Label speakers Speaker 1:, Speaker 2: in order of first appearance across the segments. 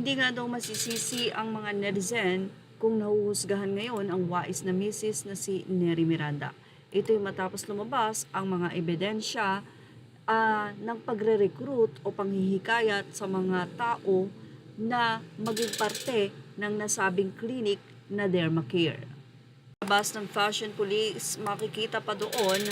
Speaker 1: Hindi nga daw masisisi ang mga netizen kung nahuhusgahan ngayon ang wais na misis na si Neri Miranda. Ito'y matapos lumabas ang mga ebidensya ng pagre-recruit o panghihikayat sa mga tao na maging parte ng nasabing clinic na Dermacare. Labas ng Fashion Police, makikita pa doon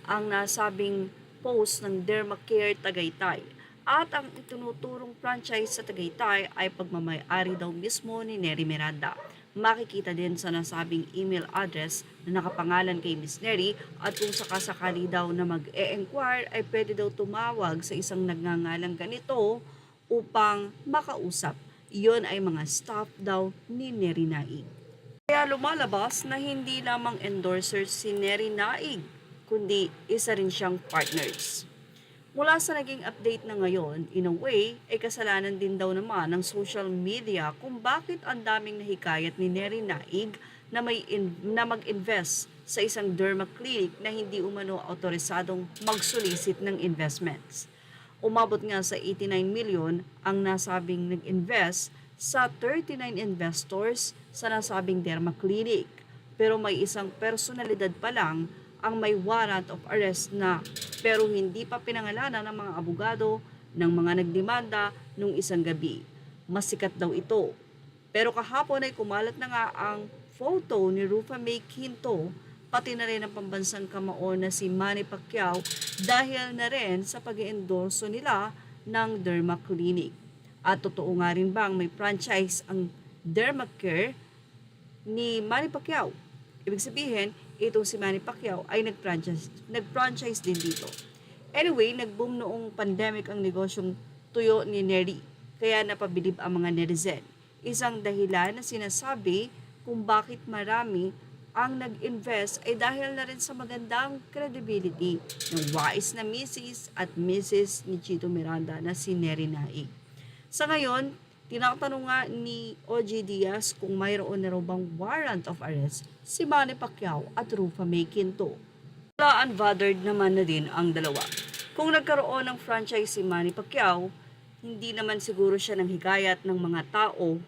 Speaker 1: ang nasabing post ng Dermacare Tagaytay. At ang itinuturong franchise sa Tagaytay ay pagmamay-ari daw mismo ni Neri Miranda. Makikita din sa nasabing email address na nakapangalan kay Miss Neri at kung sakasakali daw na mag-e-enquire ay pwede daw tumawag sa isang nagngangalang ganito upang makausap. Iyon ay mga staff daw ni Neri Naig. Kaya lumalabas na hindi lamang endorser si Neri Naig, kundi isa rin siyang partners. Mula sa naging update na ngayon, in a way, ay kasalanan din daw naman ng social media kung bakit ang daming nahikayat ni Neri Naig na mag-invest sa isang derma clinic na hindi umano autorisadong mag-solicit ng investments. Umabot nga sa 89 million ang nasabing nag-invest sa 39 investors sa nasabing derma clinic. Pero may isang personalidad pa lang ang may warrant of arrest na pero hindi pa pinangalanan ng mga abogado ng mga nagdemanda nung isang gabi. Masikat daw ito. Pero kahapon ay kumalat na nga ang photo ni Rufa May Quinto, pati na rin ang pambansang kamao na si Manny Pacquiao dahil na rin sa pag-endorso nila ng Derma Clinic. At totoo nga rin bang may franchise ang Dermacare ni Manny Pacquiao? Ibig sabihin, itong si Manny Pacquiao ay nag-franchise din dito. Anyway, nag-boom noong pandemic ang negosyong tuyo ni Neri, kaya napabilib ang mga netizen. Isang dahilan na sinasabi kung bakit marami ang nag-invest ay dahil na rin sa magandang credibility ng wais na Mrs. at Mrs. ni Chito Miranda na si Neri Naig. Sa ngayon, tinatanong nga ni OG Diaz kung mayroon na raw bang warrant of arrest si Manny Pacquiao at Rufa May Quinto. Wala unbothered naman na din ang dalawa. Kung nagkaroon ng franchise si Manny Pacquiao, hindi naman siguro siya ng hikayat ng mga tao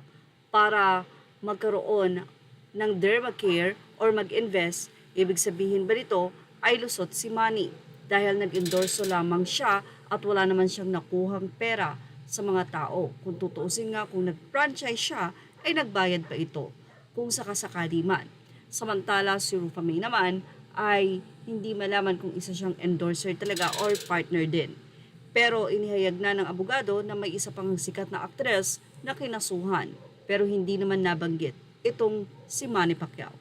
Speaker 1: para magkaroon ng Dermacare or mag-invest. Ibig sabihin ba nito ay lusot si Manny dahil nag-endorso lamang siya at wala naman siyang nakuhang pera sa mga tao. Kung tutuusin nga kung nag-franchise siya, ay nagbayad pa ito kung sakasakali man. Samantala si Rufa May naman ay hindi malaman kung isa siyang endorser talaga or partner din. Pero inihayag na ng abogado na may isa pang sikat na aktres na kinasuhan pero hindi naman nabanggit itong si Manny Pacquiao.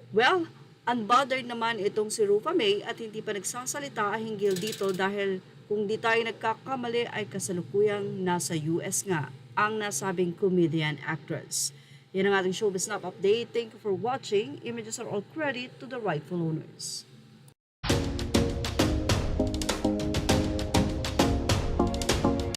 Speaker 1: Well, unbothered naman itong si Rufa May at hindi pa nagsasalita hinggil dito dahil kung di tayo nagkakamali ay kasalukuyang nasa US nga ang nasabing comedian actress. Yan ang ating Showbiz Snap update. Thank you for watching. Images are all credit to the rightful owners.